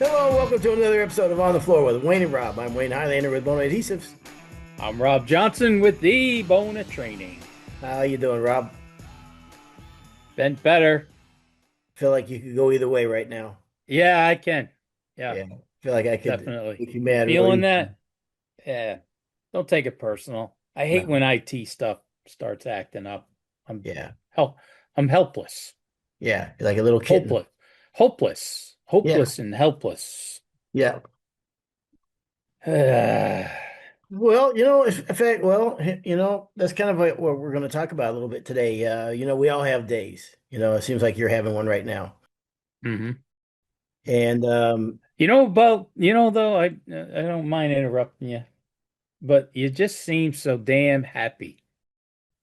Hello, welcome to another episode of On the Floor with Wayne and Rob. I'm Wayne Highlander with Bona Adhesives. I'm Rob Johnson with the Bona Training. How you doing, Rob? Been better. Feel like you could go either way right now. Yeah, I can. Yeah, Yeah, feel like I could definitely. make you mad real Feeling easy. that? Yeah. Don't take it personal. I hate No, when IT stuff starts acting up. I'm yeah, hel I'm helpless. yeah, you're like a little kitten. Hopeless. Hopeless. Yeah, Hopeless and helpless. yeah. Yeah. Well, in fact, that's kind of like what we're going to talk about a little bit today. We all have days. It seems like you're having one right now. hmm And though, I don't mind interrupting you, but you just seem so damn happy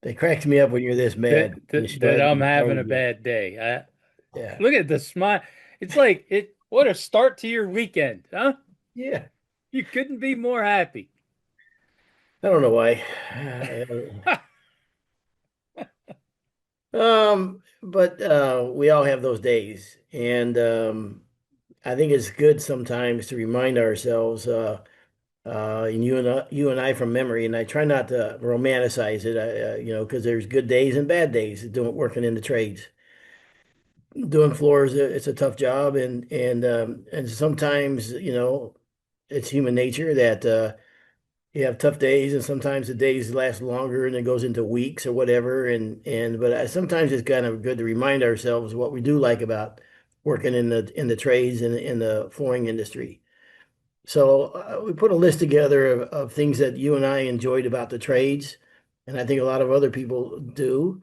it cracks me up when you're this that mad. You that, should go that ahead I'm and tell having a me. bad day. Yeah, Look at the smile. It's like it. What a start to your weekend, huh? yeah. You couldn't be more happy. I don't know why. But we all have those days, and I think it's good sometimes to remind ourselves, and you and I from memory, and I try not to romanticize it, because there's good days and bad days doing working in the trades. Doing floors, it's a tough job, and sometimes, it's human nature that you have tough days, and sometimes the days last longer, and it goes into weeks or whatever. But sometimes it's kind of good to remind ourselves what we do like about working in the trades and in the flooring industry. So we put a list together of things that you and I enjoyed about the trades, and I think a lot of other people do.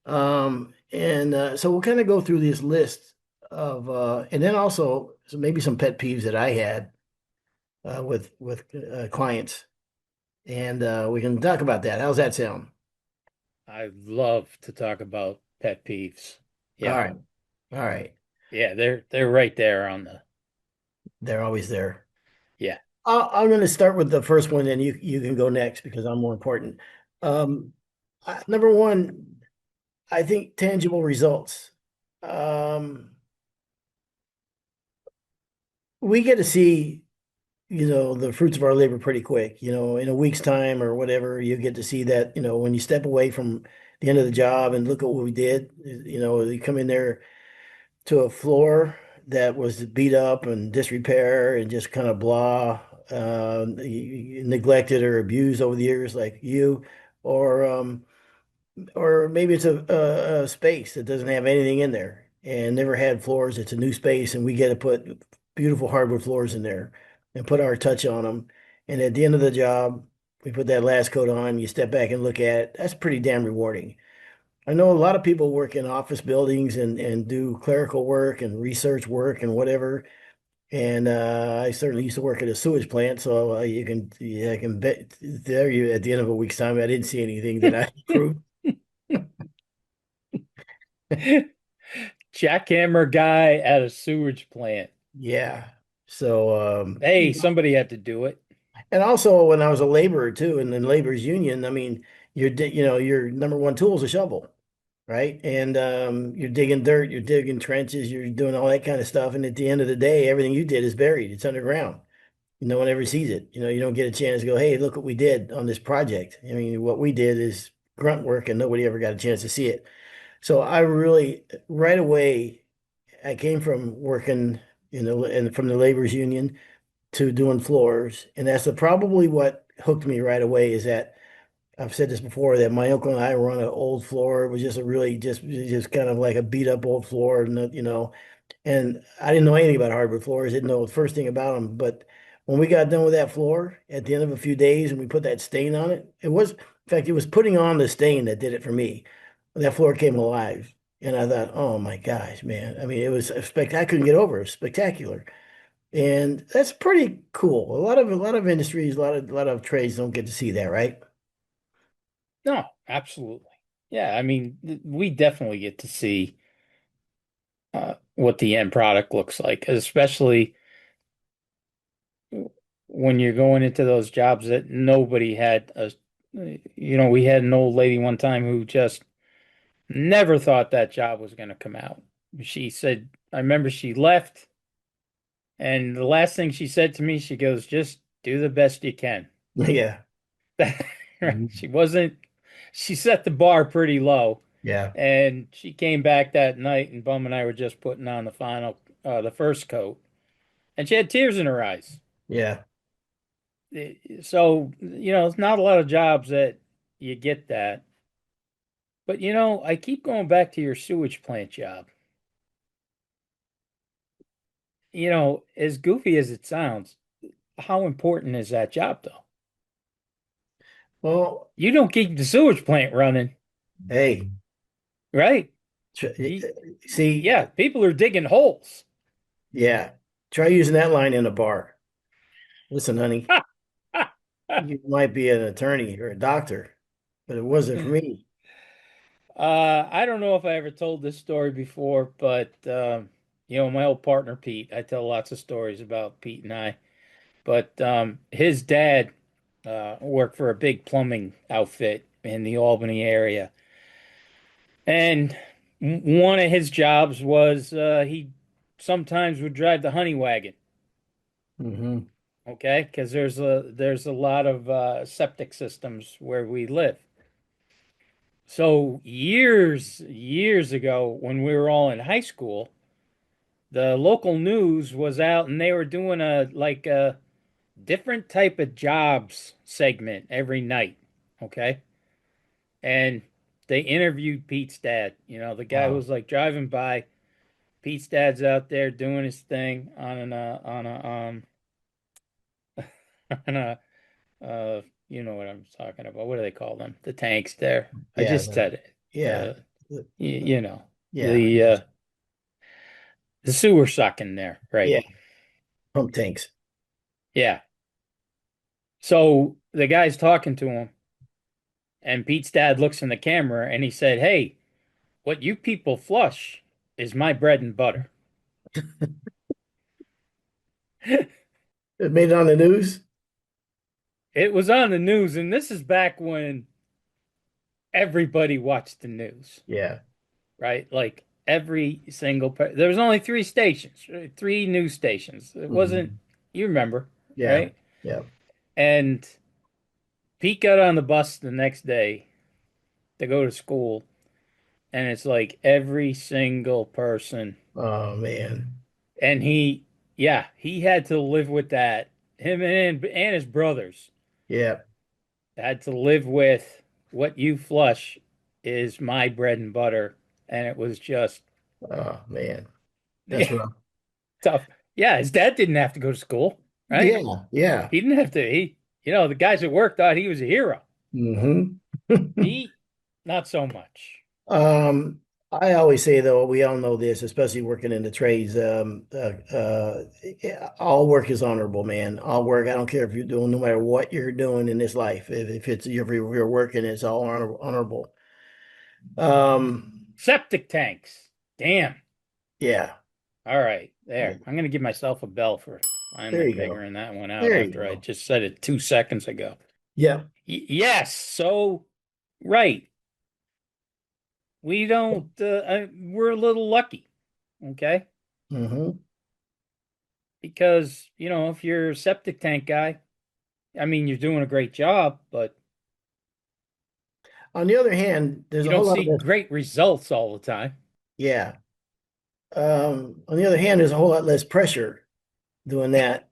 And so we'll kind of go through this list and then also maybe some pet peeves that I had with clients, and we can talk about that. How's that sound? I love to talk about pet peeves. All Yeah, right. All right. yeah, they're right there on the. They're always there. Yeah, I'm going to start with the first one, and you can go next because I'm more important. Um, Number one, I think tangible results. Um, we get to see, the fruits of our labor pretty quick. In a week's time or whatever, you get to see that, when you step away from the end of the job and look at what we did. You come in there to a floor that was beat up and disrepair and just kind of blah, neglected or abused over the years, like you, or or maybe it's a space that doesn't have anything in there and never had floors. It's a new space, and we get to put beautiful hardwood floors in there and put our touch on them. And at the end of the job, we put that last coat on. You step back and look at it. That's pretty damn rewarding. I know a lot of people work in office buildings and do clerical work and research work and whatever. And I certainly used to work at a sewage plant, so yeah, I can bet there you at the end of a week's time, I didn't see anything that I improved. jackhammer guy at a sewage plant. Yeah. So, Hey, somebody had to do it. and also when I was a laborer too, and in laborers union, I mean, your number one tool is a shovel, right? And you're digging dirt, you're digging trenches, you're doing all that kind of stuff. And at the end of the day, everything you did is buried. It's underground. No one ever sees it. You don't get a chance to go, hey, look what we did on this project. I mean, what we did is grunt work, and nobody ever got a chance to see it. So I really, right away, I came from working, and from the laborers union to doing floors. And that's probably what hooked me right away is that I've said this before that my uncle and I were on an old floor. It was just a really just kind of like a beat up old floor, and I didn't know anything about hardwood floors, didn't know the first thing about them. But when we got done with that floor at the end of a few days and we put that stain on it, in fact, it was putting on the stain that did it for me. That floor came alive. And I thought, oh my gosh, man. I mean, it was a I couldn't get over it. It was spectacular. And that's pretty cool. A lot of industries, a lot of trades don't get to see that, right? No, absolutely. Yeah, I mean, we definitely get to see what the end product looks like, especially when you're going into those jobs that nobody had we had an old lady one time who just never thought that job was going to come out. She said, I remember she left And the last thing she said to me, she goes, just do the best you can. Yeah. She Mhm. wasn't, she set the bar pretty low. Yeah. And she came back that night, and Bum and I were just putting on the first coat, and she had tears in her eyes. Yeah. So, it's not a lot of jobs that you get that. But, I keep going back to your sewage plant job. As goofy as it sounds, how important is that job, though? Well, You don't keep the sewage plant running, hey, right? tr- You, see, yeah, people are digging holes. yeah, try using that line in a bar. Listen, honey, you might be an attorney or a doctor, but it wasn't for me. I don't know if I ever told this story before, but my old partner Pete, I tell lots of stories about Pete and I. But his dad worked for a big plumbing outfit in the Albany area, and one of his jobs was he sometimes would drive the honey wagon. Hmm. Okay, because there's a lot of septic systems where we live. So years ago, when we were all in high school, the local news was out and they were doing a different type of jobs segment every night. Okay. And they interviewed Pete's dad, the guy who Wow. was like driving by. Pete's dad's out there doing his thing on a you know what I'm talking about. What do they call them? The tanks there. I Yeah. just said it. Yeah. The you know Yeah. the the sewer sucking there, right? Yeah. Pump tanks. Yeah. So the guy's talking to him, and Pete's dad looks in the camera and he said, "Hey, what you people flush is my bread and butter." It made it on the news. It was on the news, and this is back when everybody watched the news, Yeah. right? Like every single there was only three stations, right? Three news stations. It wasn't, Hmm. you remember, Yeah. right? Yeah. And Pete got on the bus the next day to go to school, and it's like every single person. Oh man. And he had to live with that. Him and his brothers Yeah. had to live with what you flush is my bread and butter. And it was just Oh man. That's yeah, rough. tough. Yeah, his dad didn't have to go to school, right? Yeah. Yeah. He didn't have to. The guys at work thought he was a hero. Hmm. Pete, not so much. Um, I always say though, we all know this, especially working in the trades. Yeah, all work is honorable, man. All work. I don't care if you're doing, no matter what you're doing in this life. If you're working, it's all honorable. Um, Septic tanks. Damn. yeah. All right, Yeah. there. I'm gonna give myself a bell for There finally you go. figuring that one out There you after I go. just said it 2 seconds ago. Yeah. Yes, so right. We don't we're a little lucky, okay? Hmm. Because, if you're a septic tank guy, I mean, you're doing a great job, but On the other hand, there's you a whole don't lot see of this. great results all the time. Yeah. On the other hand, there's a whole lot less pressure doing that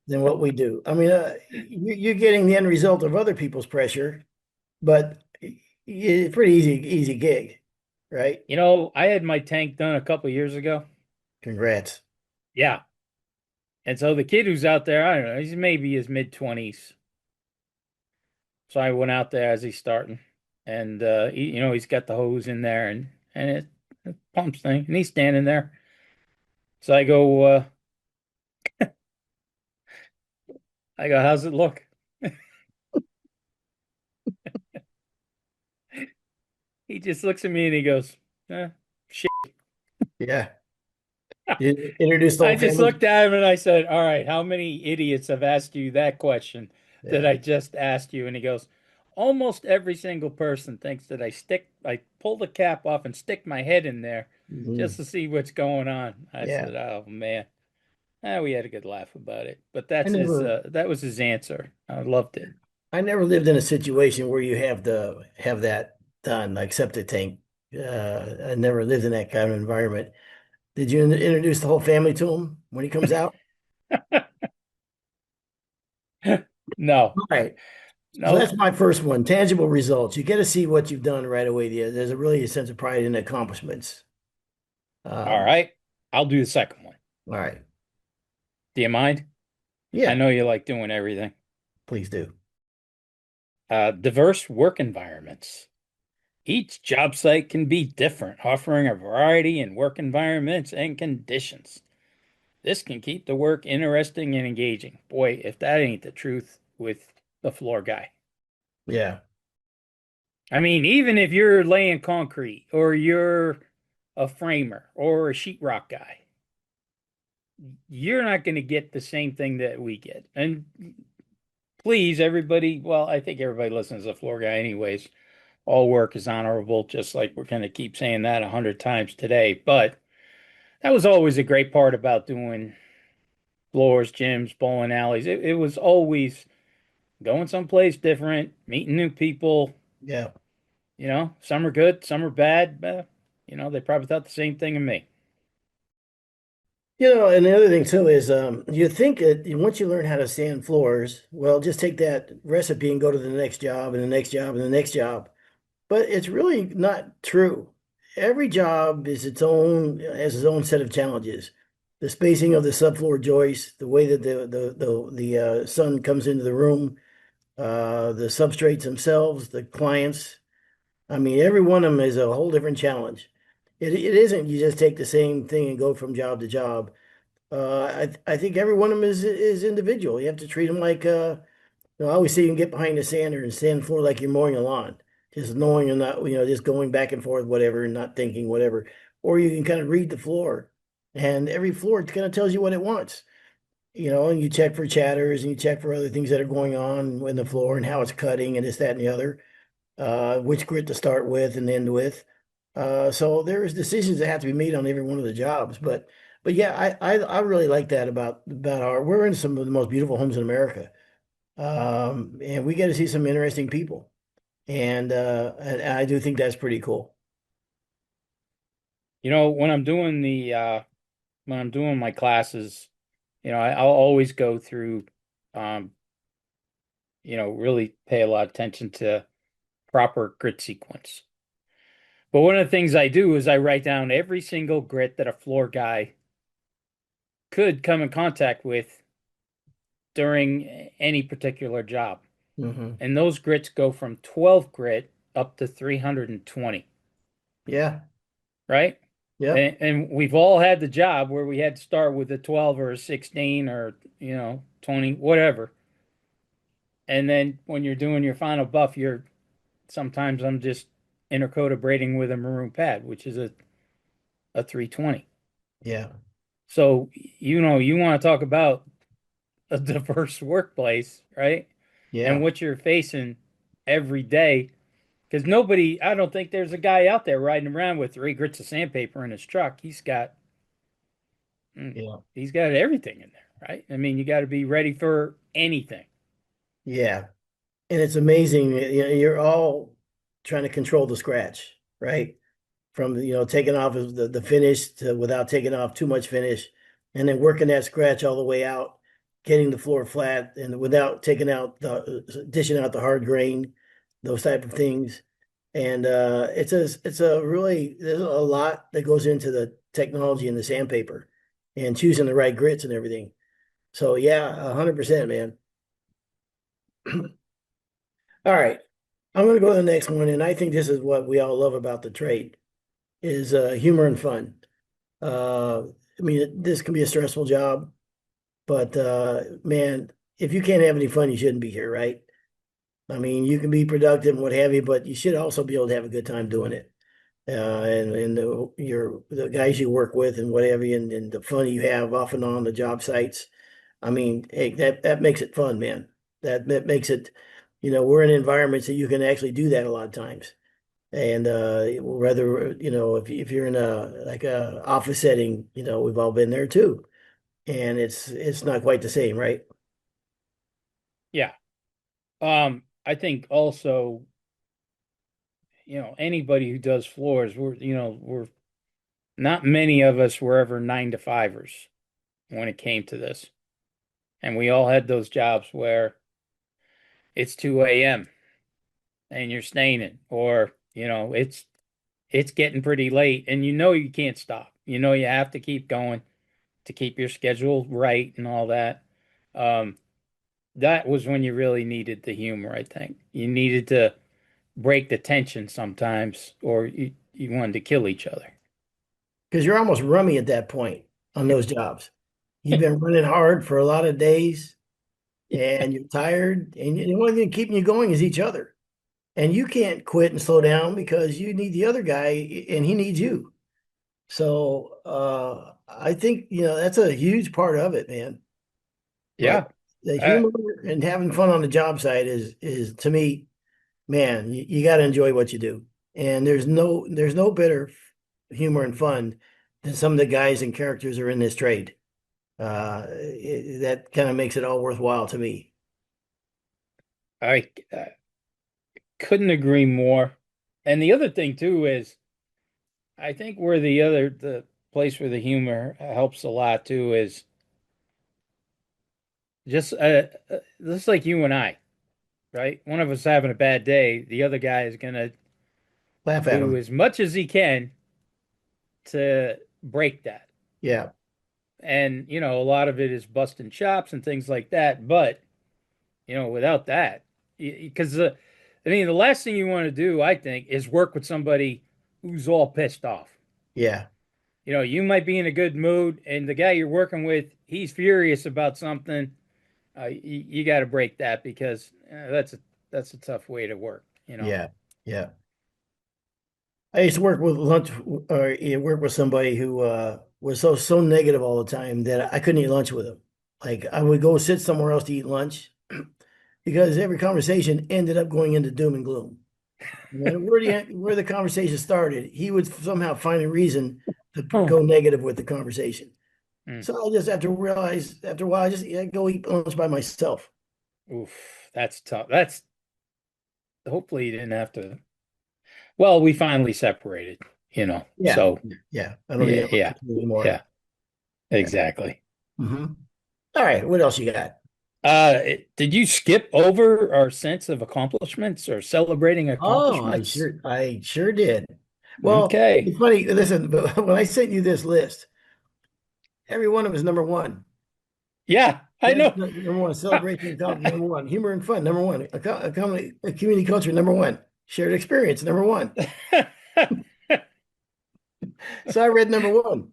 than what we do. I mean, you're getting the end result of other people's pressure, but it's pretty easy gig, right? I had my tank done a couple years ago. Congrats. Yeah. And so the kid who's out there, I don't know, he's maybe his mid 20s. So I went out there as he's starting, and he's got the hose in there, and it pumps thing, and he's standing there. So I go, how's it look? He just looks at me and he goes, shit. Yeah. You introduced the I whole just family. looked at him and I said, all right, how many idiots have asked you that question that Yeah. I just asked you? And he goes, almost every single person thinks that I pull the cap off and stick my head in there Mhm. just to see what's going on. I Yeah. said, "Oh man." We had a good laugh about it. But I never that was his answer. I loved it. I never lived in a situation where you have to have that done, like septic tank. I never lived in that kind of environment. Did you introduce the whole family to him when he comes out? No, All right. So no. that's my first one. Tangible results. You get to see what you've done right away. There's a really a sense of pride in accomplishments. All Um, right. I'll do the second one. all right. Do you mind? I Yeah, know you like doing everything. please do. Diverse work environments. Each job site can be different, offering a variety in work environments and conditions. This can keep the work interesting and engaging. Boy, if that ain't the truth with the floor guy. Yeah. I mean, even if you're laying concrete or you're a framer or a sheetrock guy, you're not going to get the same thing that we get. And please, everybody, well, I think everybody listens to the floor guy anyways. All work is honorable, just like we're going to keep saying that 100 times today. But that was always a great part about doing floors, gyms, bowling alleys. It was always going someplace different, meeting new people. Yeah. Some are good, some are bad. But, they probably thought the same thing of me. And the other thing too is you think that once you learn how to sand floors, well, just take that recipe and go to the next job and the next job and the next job. But it's really not true. Every job is its own has its own set of challenges. The spacing of the subfloor joists, the way that the sun comes into the room, the substrates themselves, the clients. I mean, every one of them is a whole different challenge. It isn't you just take the same thing and go from job to job. I think every one of them is individual. You have to treat them like I always say you can get behind the sander and sand the floor like you're mowing a lawn, just knowing and not, just going back and forth, whatever, and not thinking whatever. Or you can kind of read the floor, and every floor kind of tells you what it wants. And you check for chatters and you check for other things that are going on in the floor and how it's cutting and this, that, and the other. Which grit to start with and end with. So there's decisions that have to be made on every one of the jobs. But yeah, I really like that about we're in some of the most beautiful homes in America. And we get to see some interesting people. And I do think that's pretty cool. When I'm doing my classes, I'll always go through, um, really pay a lot of attention to proper grit sequence. But one of the things I do is I write down every single grit that a floor guy could come in contact with during any particular job. Hmm. And those grits go from 12 grit up to 320, Yeah. right? Yep. And we've all had the job where we had to start with a 12 or a 16 or, 20, whatever. And then when you're doing your final buff, sometimes I'm just intercoat braiding with a maroon pad, which is a 320. Yeah. So, you want to talk about a diverse workplace, right? And Yeah. what you're facing every day. Because I don't think there's a guy out there riding around with 3 grits of sandpaper in his truck. Mm, Yeah. he's got everything in there, right? I mean, you got to be ready for anything. Yeah. And it's amazing. You're all trying to control the scratch, right? From taking off of the finish to without taking off too much finish, and then working that scratch all the way out, getting the floor flat, and without taking out the dishing out the hard grain, those type of things. And it's a really there's a lot that goes into the technology and the sandpaper, and choosing the right grits and everything. So yeah, 100%, man. All right, I'm gonna go to the next one, and I think this is what we all love about the trade is humor and fun. Uh, I mean, this can be a stressful job, but man, if you can't have any fun, you shouldn't be here, right? I mean, you can be productive and what have you, but you should also be able to have a good time doing it. And the guys you work with and whatever, and the fun you have off and on the job sites. I mean, hey, that makes it fun, man. That makes it, we're in environments that you can actually do that a lot of times. And whether, if you're in a like a office setting, we've all been there too. And it's not quite the same, right? Yeah. I think also, anybody who does floors, we're not many of us were ever 9 to 5ers when it came to this. And we all had those jobs where it's 2 a.m. and you're staying in, or, it's getting pretty late and you can't stop. You have to keep going to keep your schedule right and all that. Um, that was when you really needed the humor, I think. You needed to break the tension sometimes, or you wanted to kill each other. Because you're almost rummy at that point on those jobs. You've been running hard for a lot of days and you're tired, and the only thing keeping you going is each other. And you can't quit and slow down because you need the other guy and he needs you. So I think, that's a huge part of it, man. But Yeah. the Uh, humor and having fun on the job site is to me, man, you got to enjoy what you do. And there's no better humor and fun than some of the guys and characters are in this trade. That kind of makes it all worthwhile to me. I couldn't agree more. And the other thing too is I think where the place where the humor helps a lot too is just like you and I, right? One of us having a bad day, the other guy is gonna Laugh at do them. as much as he can to break that. Yeah, And a lot of it is busting chops and things like that. But without that, because I mean, the last thing you want to do, I think, is work with somebody who's all pissed off. yeah, You might be in a good mood, and the guy you're working with, he's furious about something. You got to break that because that's a tough way to work. yeah, yeah. I used to work with lunch or work with somebody who was so negative all the time that I couldn't eat lunch with him. Like I would go sit somewhere else to eat lunch because every conversation ended up going into doom and gloom. No matter where the conversation started, he would somehow find a reason to Oh. go negative with the conversation. Mm. So I just after a while, I go eat lunch by myself. Oof, that's tough. That's hopefully you didn't have to. Well, we finally separated. Yeah, So yeah. I don't need yeah, to lunch yeah, with you anymore. yeah, exactly. Hmm. All right, what else you got? Did you skip over our sense of accomplishments or celebrating Oh, accomplishments? I sure did. Well, Okay. it's funny. Listen, when I sent you this list, every one of them is number one. Yeah, I That's know. number one. Celebration and culture, number one. Humor and fun, number one. A community culture, number one. Shared experience, number one. So I read number one.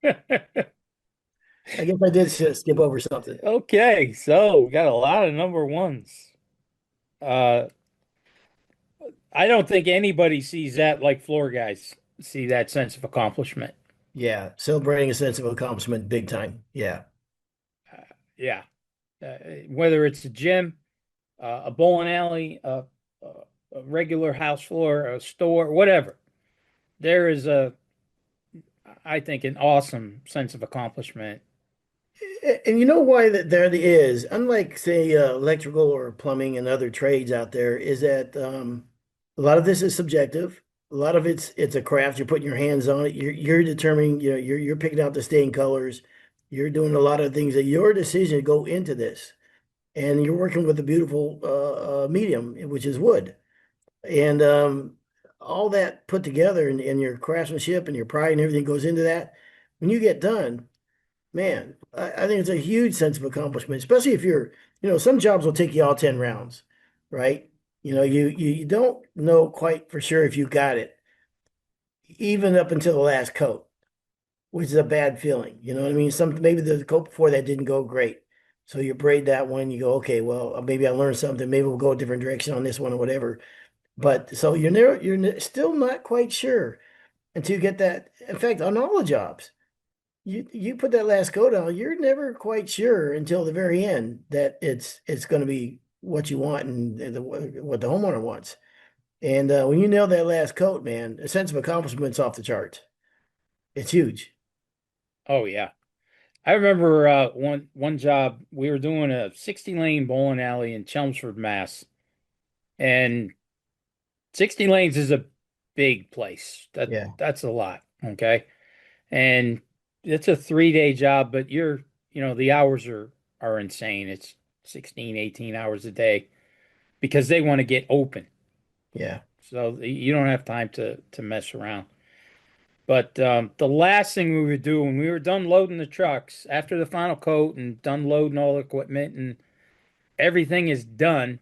I guess I did skip over something. Okay, so we got a lot of number ones. Uh, I don't think anybody sees that like floor guys see that sense of accomplishment. Yeah, celebrating a sense of accomplishment, big time. Yeah. Yeah, whether it's a gym, a bowling alley, a regular house floor, a store, whatever. There is I think, an awesome sense of accomplishment. And you know why that there is, unlike say electrical or plumbing and other trades out there, is that a lot of this is subjective. A lot of it's a craft. You're putting your hands on it. You're determining. You're picking out the stain colors. You're doing a lot of things that your decision go into this, and you're working with a beautiful medium, which is wood, and all that put together, and your craftsmanship and your pride and everything goes into that. When you get done. Man, I think it's a huge sense of accomplishment, especially if some jobs will take you all 10 rounds, right? You don't know quite for sure if you got it, even up until the last coat, which is a bad feeling. You know what I mean? Maybe the coat before that didn't go great. So you braid that one, you go, okay, well, maybe I learned something. Maybe we'll go a different direction on this one or whatever. But so still not quite sure until you get that. In fact, on all the jobs. You put that last coat on, you're never quite sure until the very end that it's going to be what you want and what the homeowner wants. And when you nail that last coat, man, a sense of accomplishment's off the charts. It's huge. Oh yeah. I remember one job we were doing a 60 lane bowling alley in Chelmsford, Mass. And 60 lanes is a big place. Yeah, That's a lot, okay? And it's a 3 day job, but the hours are insane. It's 16, 18 hours a day because they want to get open. yeah, So you don't have time to mess around. But the last thing we would do when we were done loading the trucks, after the final coat and done loading all the equipment and everything is done,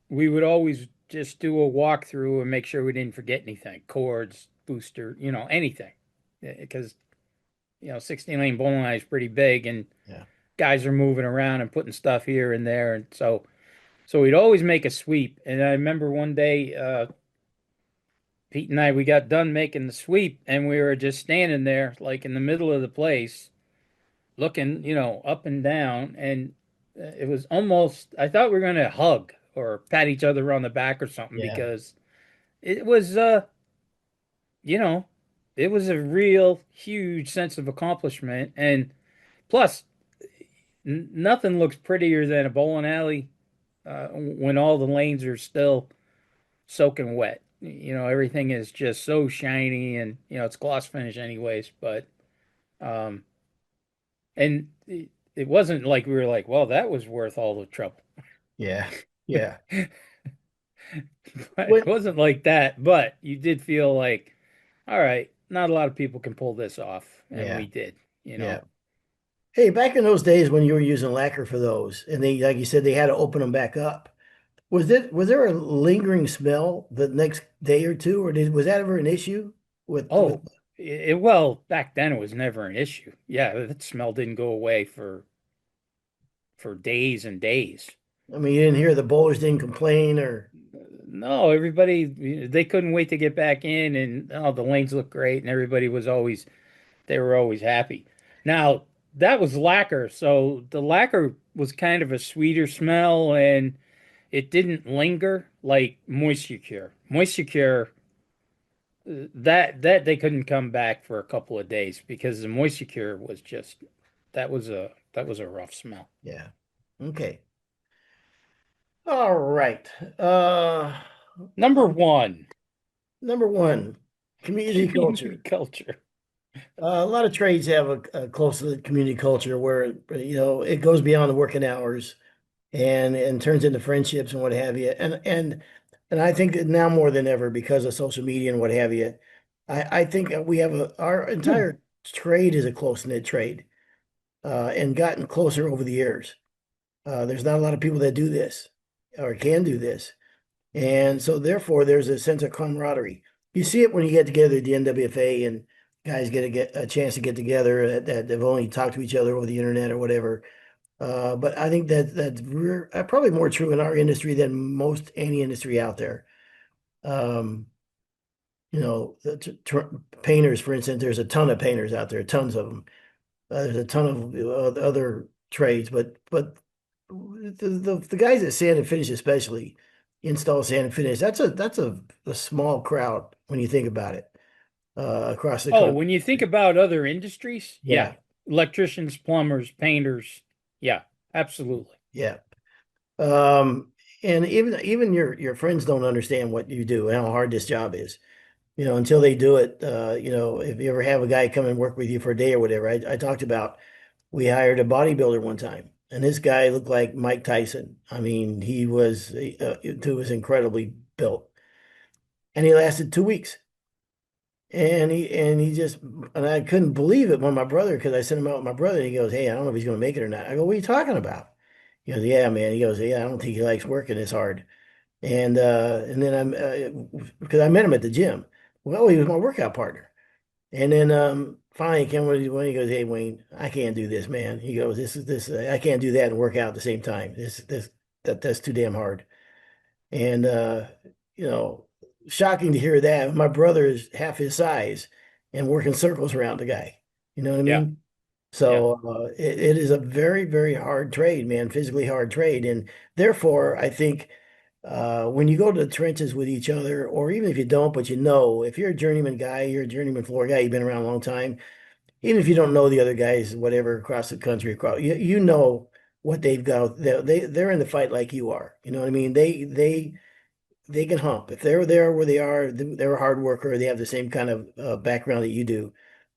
we would always just do a walkthrough and make sure we didn't forget anything, cords, booster, anything. Because, 16 lane bowling alley is pretty big and yeah, guys are moving around and putting stuff here and there. And so we'd always make a sweep. And I remember one day, Pete and I, we got done making the sweep and we were just standing there, like in the middle of the place, looking, up and down. And it was almost, I thought we were going to hug or pat each other on the back or something yeah, because it was, you know, it was a real huge sense of accomplishment. And plus, nothing looks prettier than a bowling alley when all the lanes are still soaking wet. Everything is just so shiny and, it's gloss finish anyways. But, um, and it wasn't like we were like, well, that was worth all the trouble. yeah, yeah. It When, wasn't like that, but you did feel like, all right, not a lot of people can pull this off. And yeah, we did. yeah. Hey, back in those days when you were using lacquer for those, and they, like you said, they had to open them back up. Was there a lingering smell the next day or two, or was that ever an issue with? Oh, well, back then it was never an issue. Yeah, that smell didn't go away for days and days. I mean, you didn't hear the bowlers didn't complain, or No, everybody they couldn't wait to get back in, and oh, the lanes look great, and everybody was always they were always happy. Now that was lacquer, so the lacquer was kind of a sweeter smell, and it didn't linger like moisture cure. Moisture cure that they couldn't come back for a couple of days because the moisture cure was just that was a rough smell. yeah. Okay. All right. Uh, Number one, Number one, community community culture. culture. A lot of trades have a close community culture where it goes beyond the working hours and turns into friendships and what have you. And I think that now more than ever because of social media and what have you, I think that we have our Hmm. entire trade is a close-knit trade and gotten closer over the years. There's not a lot of people that do this or can do this. And so therefore there's a sense of camaraderie. You see it when you get together at the NWFA and guys get a chance to get together that they've only talked to each other over the internet or whatever. But I think that's probably more true in our industry than most any industry out there. Um, the painters, for instance, there's a ton of painters out there, tons of them. There's a ton of other trades, but the guys that sand and finish, especially install sand and finish, a small crowd when you think about it across the Oh, country. when you think about other industries, yeah, Yeah, electricians, plumbers, painters, yeah, absolutely. yeah. Um, and even your friends don't understand what you do and how hard this job is. Until they do it. If you ever have a guy come and work with you for a day or whatever, I talked about. We hired a bodybuilder one time, and this guy looked like Mike Tyson. I mean, he was incredibly built, and he lasted 2 weeks. And he just and I couldn't believe it when my brother, because I sent him out with my brother, and he goes, "Hey, I don't know if he's going to make it or not." I go, "What are you talking about?" He goes, "Yeah, man." He goes, "Yeah, I don't think he likes working this hard." And then because I met him at the gym. Well, he was my workout partner. And then finally he came when he goes, "Hey Wayne, I can't do this, man." He goes, "This I can't do that and work out at the same time. That's too damn hard." And you know, shocking to hear that. My brother is half his size and working circles around the guy. You know what I Yeah, mean? yeah. So it is a very, very hard trade, man, physically hard trade. And therefore, I think when you go to the trenches with each other, or even if you don't, but you know, if you're a journeyman guy, you're a journeyman floor guy, you've been around a long time, even if you don't know the other guys, whatever, across the country, across, you know what they've got. They're in the fight like you are. You know what I mean? They can hump. If they're there where they are, they're a hard worker. They have the same kind of background that you do.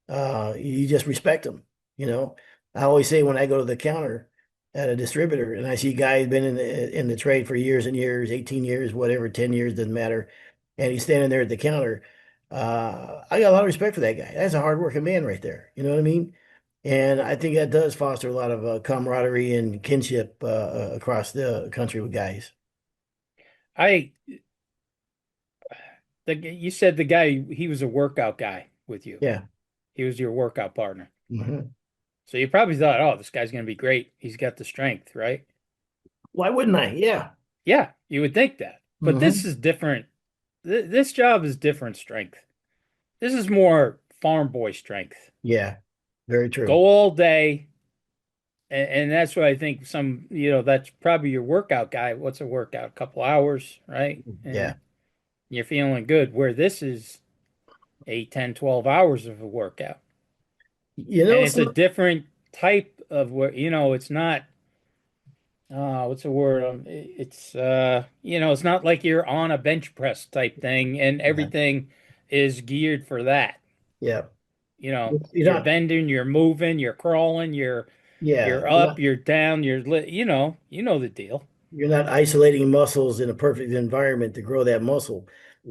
You just respect them. You know, I always say when I go to the counter at a distributor and I see guys been in the trade for years and years, 18 years, whatever, 10 years, doesn't matter, and he's standing there at the counter. I got a lot of respect for that guy. That's a hardworking man right there. You know what I mean? And I think that does foster a lot of camaraderie and kinship across the country with guys. I you said the guy he was a workout guy with you. Yeah. He was your workout partner. Hmm. So you probably thought, oh, this guy's going to be great. He's got the strength, right? Why wouldn't I? Yeah. Yeah, you would think that. But this Hmm. is different. This job is different strength. This is more farm boy strength. Yeah. Very Go true. all day. And that's what I think that's probably your workout guy. What's a workout? A couple hours, right? Yeah. And you're feeling good. Where this is 8, 10, 12 hours of a workout. You And know, it's a some, different type of work. It's not, what's the word? It's not like you're on a bench press type thing and yeah. everything is geared for that. Yeah. You're You're not, bending, you're moving, you're crawling, yeah, you're up, you're down, you know the deal. you're not isolating muscles in a perfect environment to grow that muscle.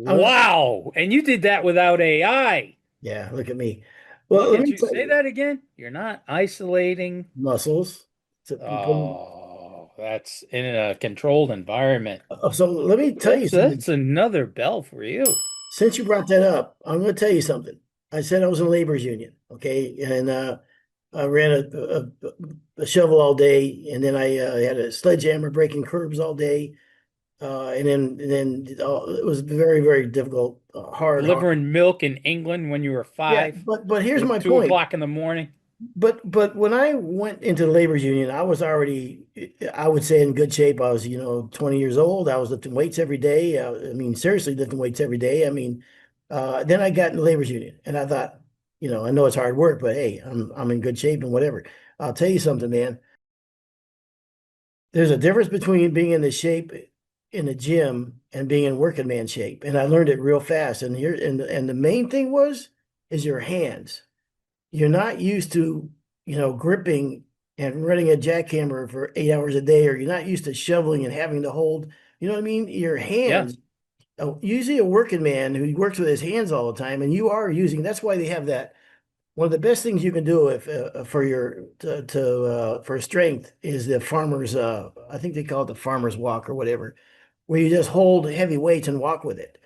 I'm, Wow. And you did that without AI. yeah, look at me. Well, Look let at me you. tell Say you, that again. You're not isolating. muscles. So, Oh, that's in a controlled environment. so let me tell you something. That's another bell for you. Since you brought that up, I'm going to tell you something. I said I was in labor's union, okay, and I ran a shovel all day, and then I had a sledgehammer breaking curbs all day. And then it was very, very difficult, hard. Delivering milk in England when you were Yeah, 5 but here's at my two point. o'clock in the morning. But when I went into the labor's union, I was already, I would say, in good shape. I was, 20 years old. I was lifting weights every day. I mean, seriously, lifting weights every day. I mean, then I got in the labor's union, and I thought, I know it's hard work, but hey, I'm in good shape and whatever. I'll tell you something, man. There's a difference between being in the shape in the gym and being in working man shape, and I learned it real fast. And the main thing is your hands. You're not used to, gripping and running a jackhammer for 8 hours a day, or you're not used to shoveling and having to hold, you know what I mean? Your Yeah. hands. Usually a working man who works with his hands all the time, and you are using, that's why they have that. One of the best things you can do if for your to for strength is the farmer's I think they call it the farmer's walk or whatever, where you just hold heavy weights and walk with it.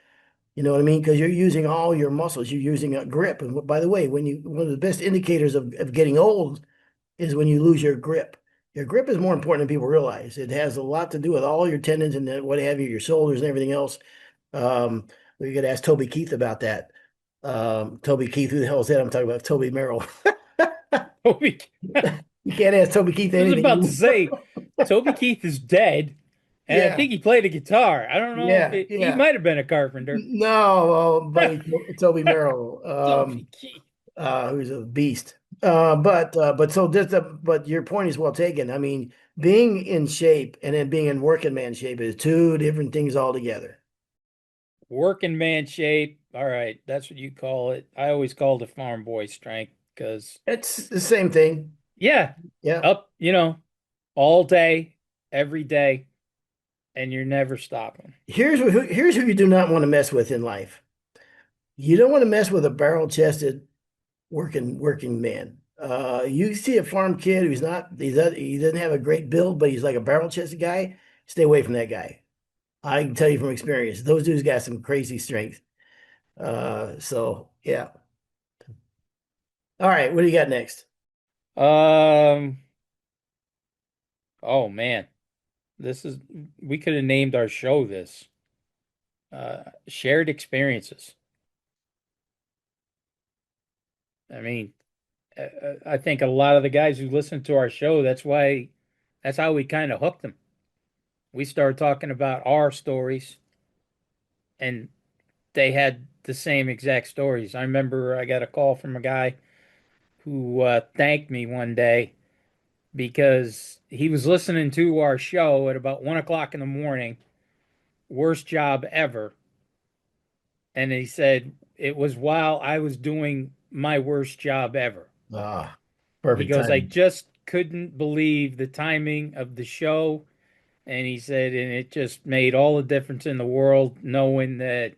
You know what I mean? Because you're using all your muscles, you're using a grip. And by the way, one of the best indicators of getting old is when you lose your grip. Your grip is more important than people realize. It has a lot to do with all your tendons and what have you, your shoulders and everything else. We could ask Toby Keith about that. Toby Keith, who the hell is that? I'm talking about Toby Merrill. Toby, You can't ask Toby Keith I was about to anything. say, Toby Keith is dead, and I Yeah, think he played a guitar. I don't know if yeah, he yeah. might have been a carpenter. No, buddy, Toby Merrill. Toby Keith. Who's a beast. But your point is well taken. I mean, being in shape and then being in working man shape is two different things altogether. Working man shape. All right, that's what you call it. I always called it farm boy strength because, It's the same thing. yeah, Yeah. up, all day, every day, and you're never stopping. Here's who you do not want to mess with in life. You don't want to mess with a barrel-chested working man. You see a farm kid he doesn't have a great build, but he's like a barrel-chested guy. Stay away from that guy. I can tell you from experience, those dudes got some crazy strength. So yeah. All right, what do you got next? Um, oh man, this is we could have named our show this. Shared experiences. I mean, I think a lot of the guys who listen to our show, that's how we kind of hooked them. we started talking about our stories, and they had the same exact stories. I remember I got a call from a guy who thanked me one day because he was listening to our show at about 1 o'clock in the morning, worst job ever. And he said it was while I was doing my worst job ever. Ah, He perfect goes, I timing. just couldn't believe the timing of the show. And he said, and it just made all the difference in the world knowing that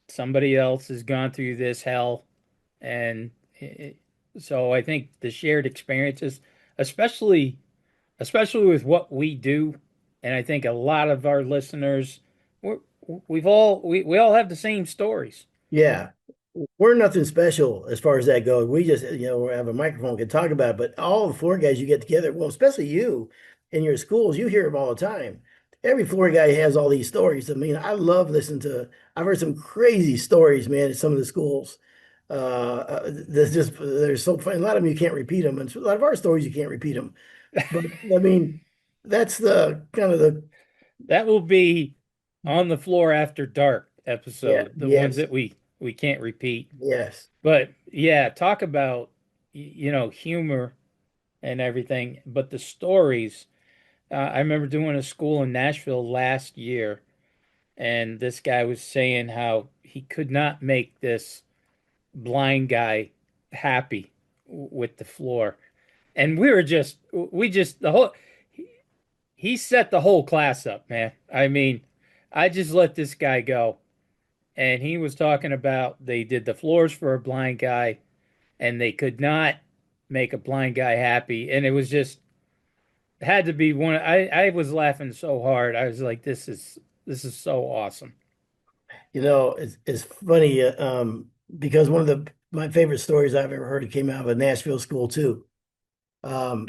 somebody else has gone through this hell. And so I think the shared experiences, especially with what we do, and I think a lot of our listeners, we're, we all have the same stories. Yeah. We're nothing special as far as that goes. We just, we have a microphone, can talk about it. But all the floor guys you get together, well, especially you in your schools, you hear them all the time. Every floor guy has all these stories. I mean, I love listening to, I've heard some crazy stories, man, at some of the schools. They're so funny. A lot of them you can't repeat them. And a lot of our stories, you can't repeat them. But I mean, that's the kind of the, That will be on the floor after dark yeah, episode, the ones yes, that we can't repeat. yes. But yeah, talk about humor and everything, but the stories. I remember doing a school in Nashville last year, and this guy was saying how he could not make this blind guy happy with the floor. And we just, the whole, he set the whole class up, man. I mean, I just let this guy go. And he was talking about they did the floors for a blind guy and they could not make a blind guy happy. And it was just, had to be one. I was laughing so hard. I was like, this is so awesome. It's funny because one of my favorite stories I've ever heard came out of a Nashville school too. Um,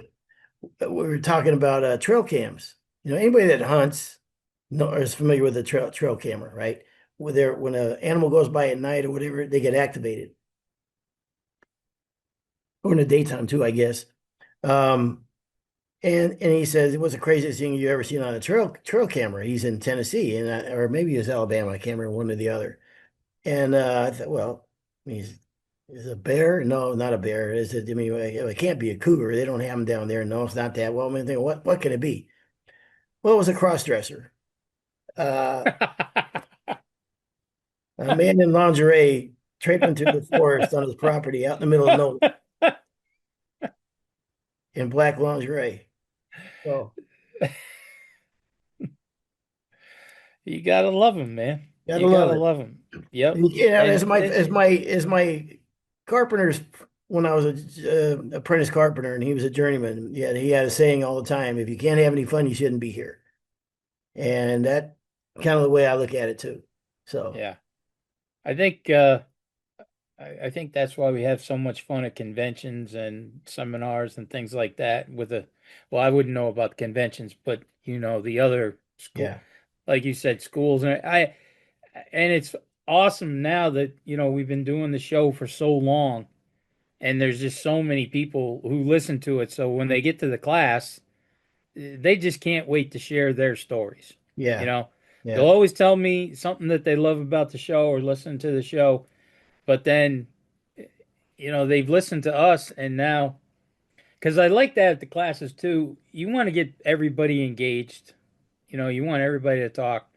we were talking about trail cams. Anybody that hunts is familiar with a trail camera, right? When an animal goes by at night or whatever, they get activated, or in the daytime too, I guess. Um, and he says it was the craziest thing you ever seen on a trail camera. He's in Tennessee, or maybe it was Alabama. I can't remember one or the other. And I thought, well, he's is a bear? No, not a bear. Is it? I mean, it can't be a cougar. They don't have them down there. No, it's not that. Well, I mean, what can it be? Well, it was a cross-dresser. Uh, a man in lingerie traipsing through the forest on his property out in the middle of nowhere in black lingerie. So, You gotta love him, man. gotta You love gotta it. love him. Yep. As And my carpenter's when I was a apprentice carpenter and he was a journeyman. Yeah, he had a saying all the time: if you can't have any fun, you shouldn't be here. And that kind of the way I look at it too. So yeah, I think I think that's why we have so much fun at conventions and seminars and things like that. Well, I wouldn't know about conventions, but the other school, yeah, like you said, schools, and it's awesome now that we've been doing the show for so long, and there's just so many people who listen to it. So when they get to the class, they just can't wait to share their stories. You yeah, know, they'll yeah, always tell me something that they love about the show or listen to the show, but then they've listened to us, and now because I like that at the classes too, you want to get everybody engaged. You want everybody to talk.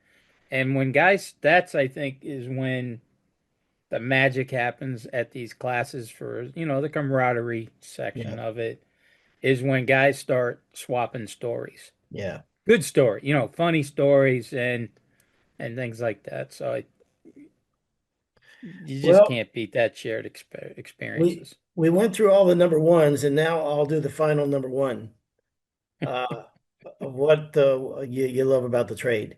And when guys, that's I think is when the magic happens at these classes for the camaraderie yeah, section of it is when guys start swapping stories, yeah. good story, funny stories and things like that. So you just Well, can't beat that shared experiences. we went through all the number ones, and now I'll do the final number one uh, of what you love about the trade.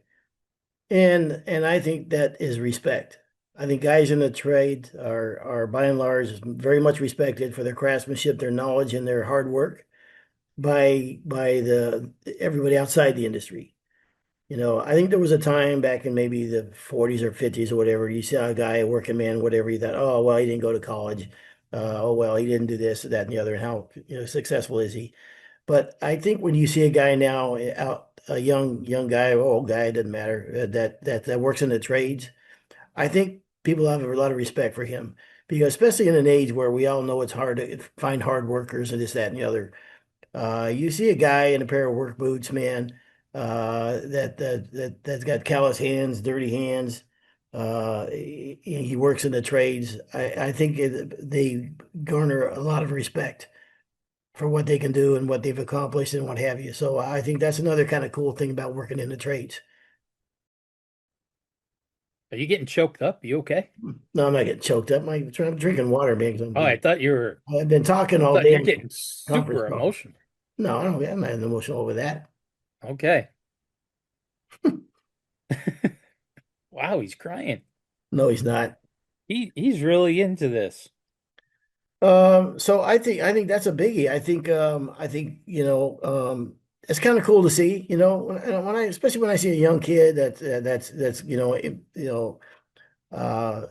And I think that is respect. I think guys in the trade are by and large very much respected for their craftsmanship, their knowledge, and their hard work by the everybody outside the industry. I think there was a time back in maybe the 40s or 50s or whatever, you saw a guy, a working man, whatever, you thought, oh, well, he didn't go to college. Oh, well, he didn't do this, that, and the other. And how, successful is he? But I think when you see a guy now out a young guy or old guy, it doesn't matter, that works in the trades, I think people have a lot of respect for him because especially in an age where we all know it's hard to find hard workers and this, that, and the other. You see a guy in a pair of work boots, man, that's got callous hands, dirty hands. He works in the trades. I think they garner a lot of respect for what they can do and what they've accomplished and what have you. So I think that's another kind of cool thing about working in the trades. Are you getting choked up? You okay? No, I'm not getting choked up. I'm drinking water, man, 'cause Oh, I've been talking I all thought day you're on the getting conference super call. emotional. No, I'm not emotional over that. Okay. Wow, he's crying. No, he's not. He's really into this. So I think that's a biggie. I think it's kind of cool to see. When I especially when I see a young kid that's uh,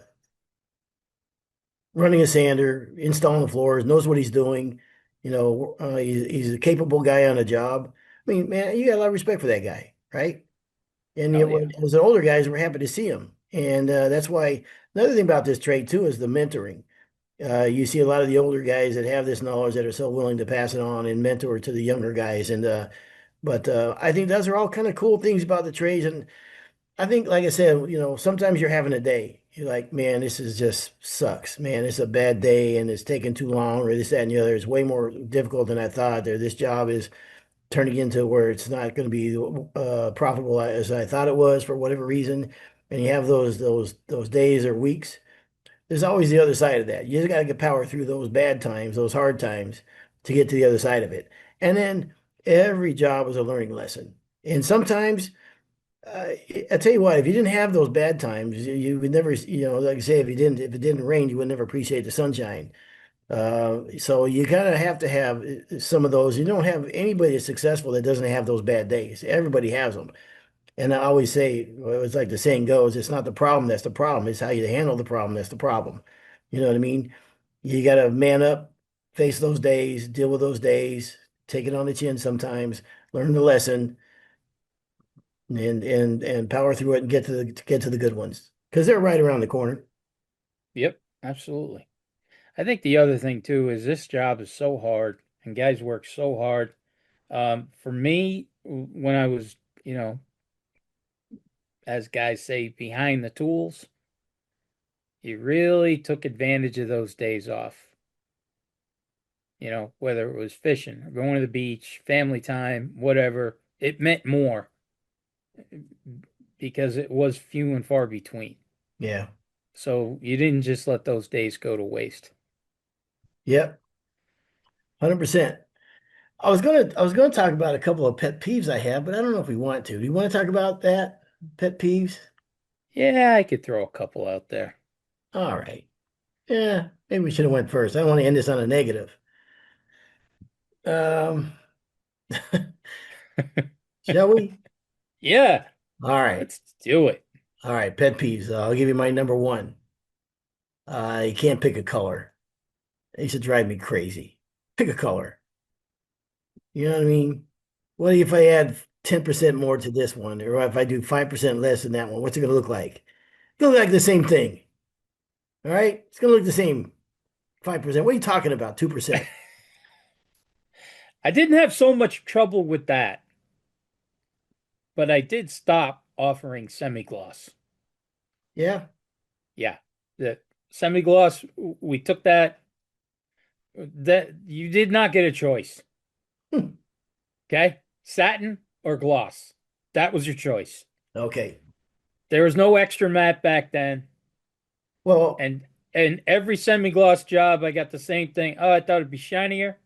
running a sander, installing the floors, knows what he's doing. He's a capable guy on a job. I mean, man, you got a lot of respect for that guy, right? And Oh yeah. as the older guys, we're happy to see him, and that's why another thing about this trade too is the mentoring. You see a lot of the older guys that have this knowledge that are so willing to pass it on and mentor to the younger guys. But I think those are all kind of cool things about the trades. And I think, like I said, sometimes you're having a day. You're like, man, this is just sucks. Man, it's a bad day and it's taking too long, or this, that, and the other. It's way more difficult than I thought. Or this job is turning into where it's not going to be profitable as I thought it was for whatever reason. And you have those days or weeks. There's always the other side of that. You just got to get power through those bad times, those hard times to get to the other side of it. And then every job is a learning lesson. And sometimes, I tell you what, if you didn't have those bad times, you would never, like I say, if it didn't rain, you would never appreciate the sunshine. So you kind of have to have some of those. You don't have anybody that's successful that doesn't have those bad days. Everybody has them. And I always say, well, it's like the saying goes, it's not the problem that's the problem. It's how you handle the problem that's the problem. You know what I mean? You got to man up, face those days, deal with those days, take it on the chin sometimes, learn the lesson, and power through it and get to the good ones because they're right around the corner. Yep, absolutely. I think the other thing too is this job is so hard and guys work so hard. For me, when I was, you know, as guys say, behind the tools, you really took advantage of those days off. Whether it was fishing or going to the beach, family time, whatever, it meant more because it was few and far between. Yeah. So you didn't just let those days go to waste. Yep. 100%. I was gonna talk about a couple of pet peeves I have, but I don't know if we want to. Do you want to talk about that? Pet peeves? Yeah, I could throw a couple out there. All right. Yeah, maybe we should have went first. I don't want to end this on a negative. Um, shall we? Yeah, All right. let's do it. All right. Pet peeves. I'll give you my number one. You can't pick a color. It used to drive me crazy. Pick a color. You know what I mean? What if I add 10% more to this one, or if I do 5% less than that one? What's it going to look like? It's going to look like the same thing. All right? It's going to look the same. 5%. What are you talking about? 2%. I didn't have so much trouble with that, but I did stop offering semi-gloss. Yeah. Yeah, the semi-gloss, we took that you did not get a choice. Hmm. Okay? Satin or gloss. That was your choice. Okay. There was no extra matte back then. Well, And every semi-gloss job, I got the same thing. Oh, I thought it'd be shinier,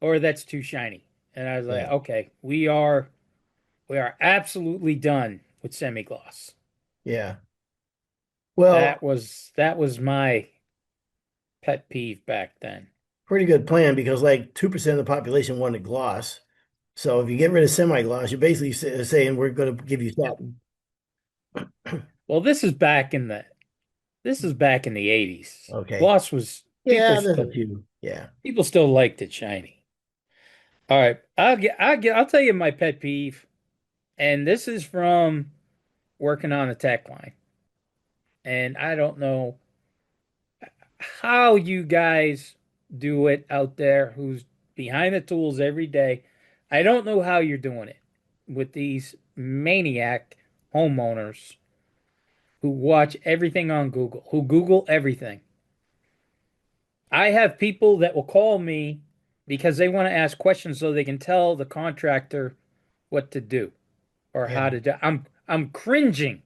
or that's too shiny. And I was like, yeah. okay, we are absolutely done with semi-gloss. Yeah. That Well, was that was my pet peeve back then. pretty good plan because like 2% of the population wanted gloss. So if you get rid of semi-gloss, you're basically saying we're going to give you satin. Well, this is back in the 80s. Okay. Gloss was Yeah, there's a few. Yeah. people still liked it shiny. All right, I'll tell you my pet peeve. And this is from working on a tech line. And I don't know how you guys do it out there who's behind the tools every day. I don't know how you're doing it with these maniac homeowners who watch everything on Google, who Google everything. I have people that will call me because they want to ask questions so they can tell the contractor what to do or Yeah. how to do. I'm cringing,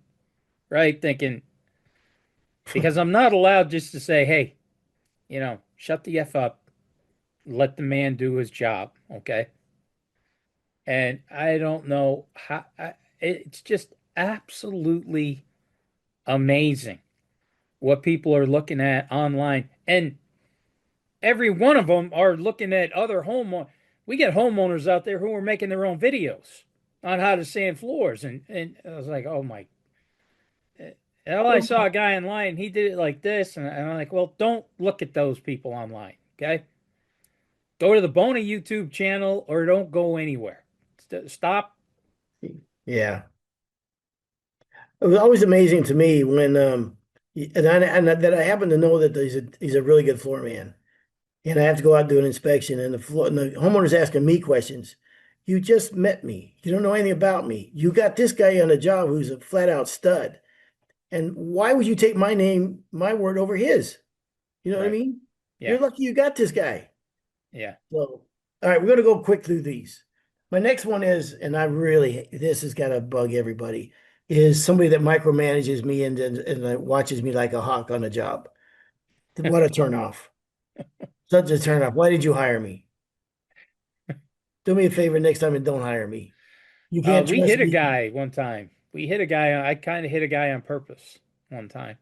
right? Thinking because I'm not allowed just to say, "Hey, shut the F up, let the man do his job," okay? And I don't know how it's just absolutely amazing what people are looking at online. And every one of them are looking at other homeowners. We get homeowners out there who are making their own videos on how to sand floors. And I was like, oh my. Well, I saw a guy online, he did it like this. And I'm like, well, don't look at those people online. Okay. Go to the Bona YouTube channel or don't go anywhere. Stop. Yeah. It was always amazing to me when and that I happen to know that he's a really good floor man. And I have to go out and do an inspection and the homeowner's asking me questions. You just met me. You don't know anything about me. You got this guy on a job who's a flat out stud. And why would you take my name, my word over his? You know what I Right. mean? You're Yeah. lucky you got this guy. Yeah. So, all right, we're going to go quick through these. My next one is, and this has got to bug everybody, is somebody that micromanages me and watches me like a hawk on a job. What a turn off. Such a turn off. Why did you hire me? Do me a favor next time and don't hire me. You can't We trust hit a me. guy one time. We hit a guy. I kind of hit a guy on purpose one time.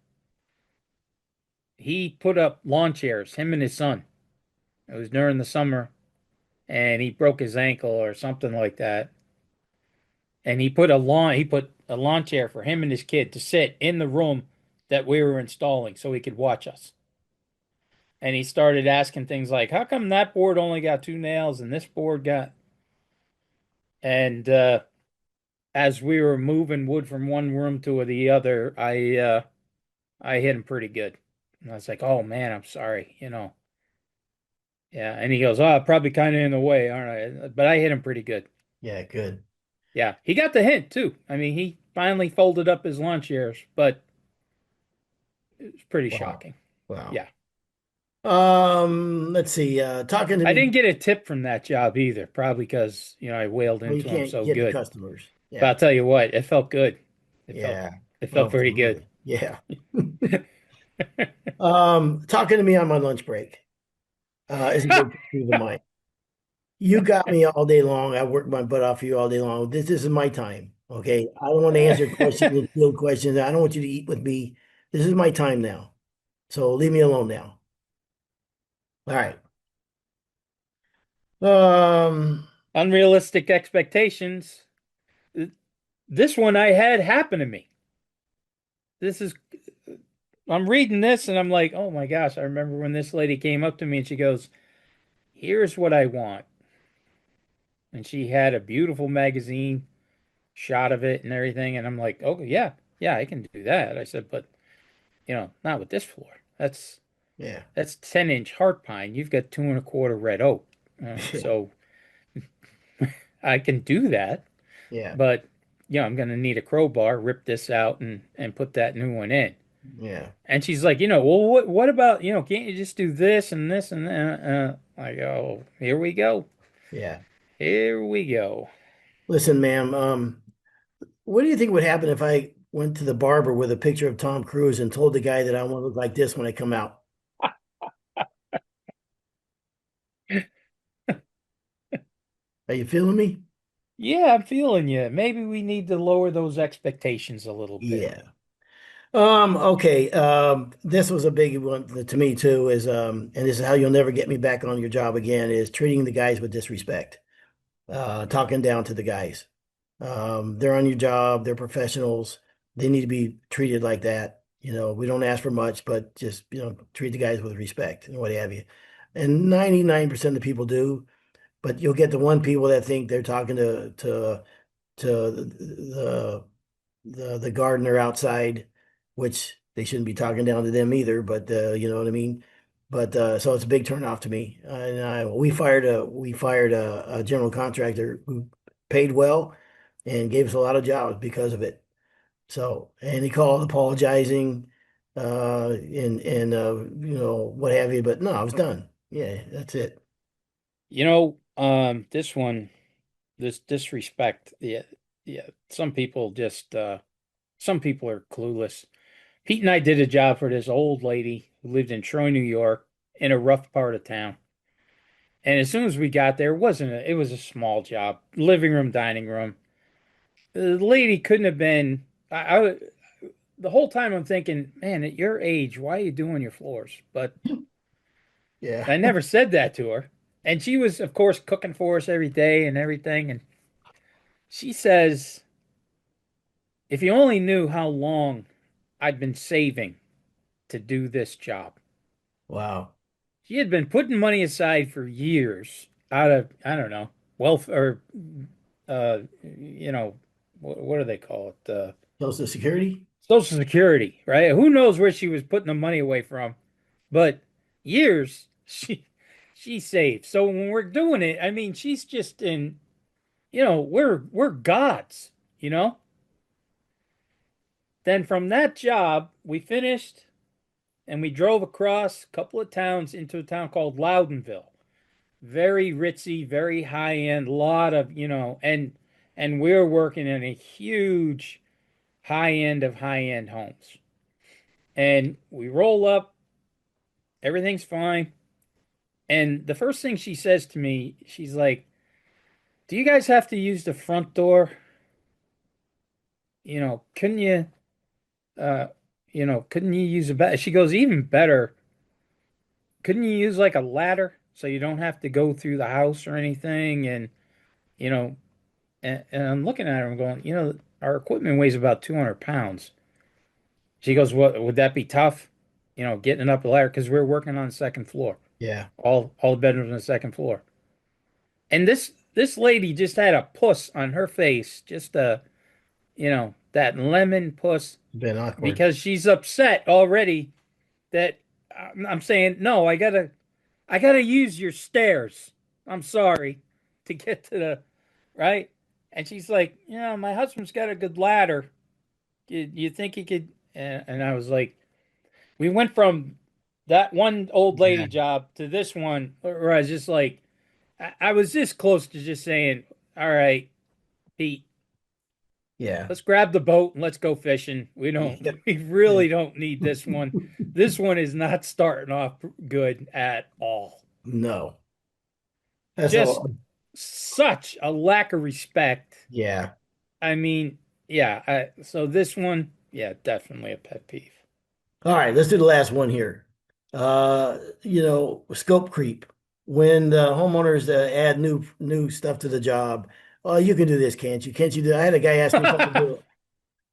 He put up lawn chairs, him and his son. It was during the summer, and he broke his ankle or something like that. And he put a lawn chair for him and his kid to sit in the room that we were installing so he could watch us. And he started asking things like, "How come that board only got two nails and this board got?" And as we were moving wood from one room to the other, I hit him pretty good. And I was like, "Oh man, I'm sorry," Yeah, and he goes, "Oh, probably kind of in the way, aren't I?" But I hit him pretty good. Yeah, good. Yeah, he got the hint too. I mean, he finally folded up his lawn chairs, but it was pretty Wow. shocking. Wow. Yeah, Let's see. Talking to I me. didn't get a tip from that job either, probably because I wailed Well, you into him can't so get the good. customers. But Yeah. I'll tell you what, it felt good. It felt Yeah. it felt pretty good. Absolutely. Yeah. Talking to me on my lunch break. Is a big pet peeve of mine. You got me all day long. I worked my butt off for you all day long. This is my time. Okay. I don't want to answer questions and field questions. I don't want you to eat with me. This is my time now. So leave me alone now. All right. Um, Unrealistic expectations. This one I had happen to me. This is I'm reading this and I'm like, oh my gosh, I remember when this lady came up to me and she goes, "Here's what I want." And she had a beautiful magazine shot of it and everything. And I'm like, oh yeah, yeah, I can do that. I said, but not with this floor. yeah. That's 10-inch heart pine. You've got 2 1/4 red oak. So I can do that, Yeah. but I'm gonna need a crowbar, rip this out and put that new one in. Yeah. And she's like, well, what about, can't you just do this and this and that? I go, here we go. Yeah. Here we go. Listen, ma'am, what do you think would happen if I went to the barber with a picture of Tom Cruise and told the guy that I want to look like this when I come out? Are you feeling me? Yeah, I'm feeling you. Maybe we need to lower those expectations a little bit. Yeah. Okay. This was a big one to me too, and this is how you'll never get me back on your job again, is treating the guys with disrespect, talking down to the guys. They're on your job, they're professionals. They need to be treated like that. We don't ask for much, but just, treat the guys with respect and what have you. And 99% of the people do, but you'll get the one people that think they're talking to to the gardener outside, which they shouldn't be talking down to them either, but you know what I mean? But so it's a big turnoff to me. And we fired a general contractor who paid well and gave us a lot of jobs because of it. So, and he called apologizing, and what have you. But no, I was done. Yeah, that's it. This one, this disrespect, yeah, yeah. Some people are clueless. Pete and I did a job for this old lady who lived in Troy, New York, in a rough part of town. And as soon as we got there, it was a small job, living room, dining room. The lady couldn't have been. The whole time I'm thinking, man, at your age, why are you doing your floors? But Yeah. I never said that to her. And she was, of course, cooking for us every day and everything. And she says, if you only knew how long I'd been saving to do this job. Wow. She had been putting money aside for years out of, I don't know, wealth or, what do they call it? Social Security? Social Security, right? Who knows where she was putting the money away from? But years she saved. So when we're doing it, I mean, she's just in, we're gods, you know? Then from that job, we finished and we drove across a couple of towns into a town called Loudonville. Very ritzy, very high end, lot of, and we're working in a huge high end of high end homes. And we roll up, everything's fine. And the first thing she says to me, she's like, "Do you guys have to use the front door? Couldn't you, uh, couldn't you use a better?" She goes, "Even better, couldn't you use like a ladder so you don't have to go through the house or anything?" And, you know, and I'm looking at her, I'm going, our equipment weighs about 200 pounds. She goes, "What would that be tough? Getting up the ladder because we're working on the second floor, Yeah. all the bedrooms on the second floor." And this lady just had a puss on her face, just that lemon puss, Been awkward. because she's upset already that I'm saying, "No, I gotta use your stairs. I'm sorry to get to the right." And she's like, "Yeah, my husband's got a good ladder. You think he could?" And I was like, we went from that one old Yeah. lady job to this one, where I was just like, I was this close to just saying, "All right, Pete, Yeah. let's grab the boat and let's go fishing. We don't, Yeah. we Yeah. really don't need this one. This one is not starting off good at all." No. That's Just all. such a lack of respect. Yeah. I mean, yeah. So this one, yeah, definitely a pet peeve. All right, let's do the last one here. Scope creep. When the homeowners add new stuff to the job, oh, you can do this, can't you? Can't you do? I had a guy ask me if I could do it.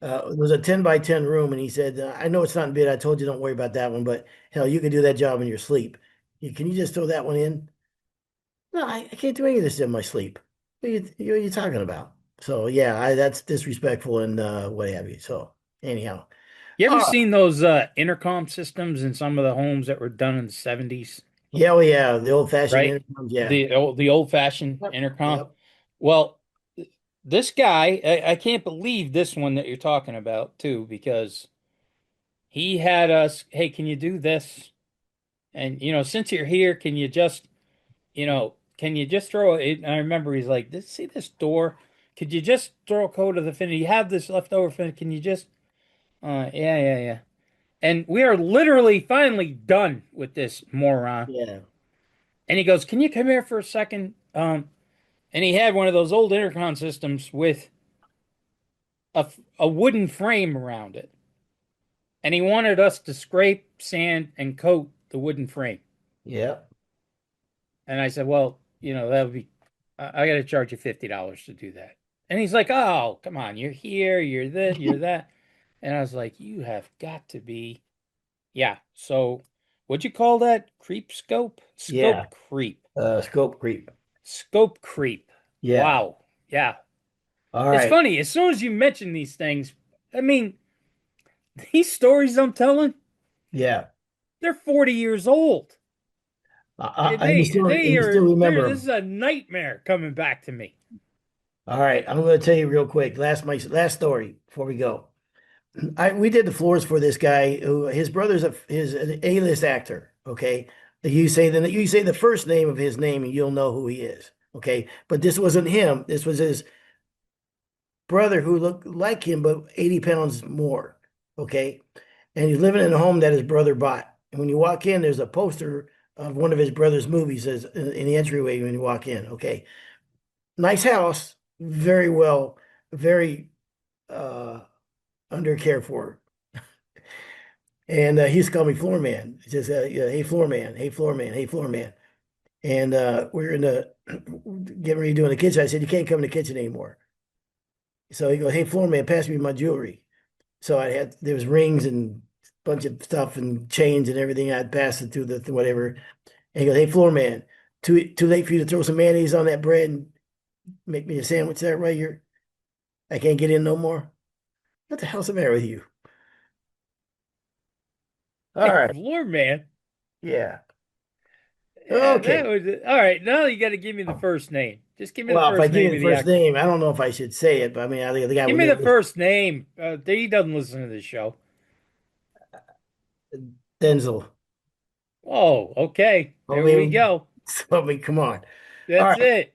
It was a 10 by 10 room, and he said, I know it's not in bid. I told you don't worry about that one, but hell, you can do that job in your sleep. Can you just throw that one in? No, I can't do any of this in my sleep. What are you talking about? So yeah, that's disrespectful and what have you. So anyhow, You all ever right. seen those intercom systems in some of the homes that were done in the 70s, Yeah, well, yeah, the old-fashioned right? intercoms. Yeah. The old-fashioned Yep. intercom. Yep. Well, this guy, I can't believe this one that you're talking about too, because he had us, "Hey, can you do this? And since you're here, can you just throw it?" And I remember he's like, See this door? Could you just throw a coat of the finish? You have this leftover finish. Can you just, yeah, yeah, yeah." And we are literally finally done with this moron. Yeah. And he goes, "Can you come here for a second?" And he had one of those old intercom systems with a wooden frame around it. And he wanted us to scrape, sand, and coat the wooden frame. Yeah. And I said, "Well, that would be, I got to charge you $50 to do that." And he's like, "Oh, come on, you're here, you're this, you're that." And I was like, "You have got to be, yeah." So what'd you call that? Creep scope? Yeah. Scope creep. Scope creep. Scope creep. Yeah. Wow. Yeah. All It's right. funny, as soon as you mention these things, I mean, these stories I'm telling, Yeah. they're 40 years old. And you still remember This is them. a nightmare coming back to me. All right. I'm going to tell you real quick. My last story before we go. We did the floors for this guy who his brother's an A-list actor. Okay. You say the first name of his name and you'll know who he is. Okay. But this wasn't him. This was his brother who looked like him, but 80 pounds more. Okay. And he's living in a home that his brother bought. And when you walk in, there's a poster of one of his brother's movies as in the entryway when you walk in. Okay. Nice house, very well, very uh under cared for. And he used to call me floor man. He says, yeah, hey floor man, hey floor man, hey floor man. And we're in the getting ready to do in the kitchen. I said, you can't come in the kitchen anymore. So he goes, hey floor man, pass me my jewelry. So there was rings and a bunch of stuff and chains and everything. I'd pass it to the whatever. And he goes, hey floor man, too late for you to throw some mayonnaise on that bread and make me a sandwich there right here. I can't get in no more. What the hell's the matter with you? All Hey, right. floor man. Yeah. Yeah, Okay. all right. Now you got to give me the first name. Just give me the Well, if I first give you name the of the first actor. name, I don't know if I should say it, but I mean, I think the guy Give would me know the this. first name. He doesn't listen to the show. Denzel. Oh, okay. I There we mean, go. come on. All That's right. it.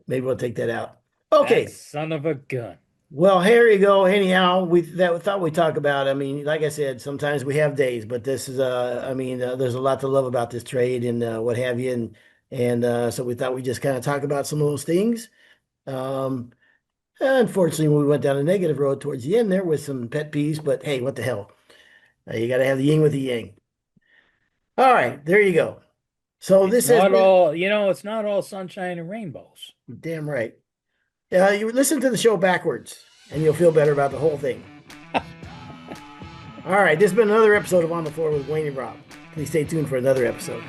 Maybe we'll take that out. That Okay. son of a gun. Well, here you go. Anyhow, we thought we'd talk about. I mean, like I said, sometimes we have days, but this is I mean, there's a lot to love about this trade and what have you, and so we thought we'd just kind of talk about some of those things. Um, Unfortunately, we went down a negative road towards the end there with some pet peeves, but hey, what the hell? You got to have the yin with the yang. All right, there you go. So It's this has not been all, it's not all sunshine and rainbows. damn right. You listen to the show backwards, and you'll feel better about the whole thing. All right, this has been another episode of On the Floor with Wayne and Rob. Please stay tuned for another episode.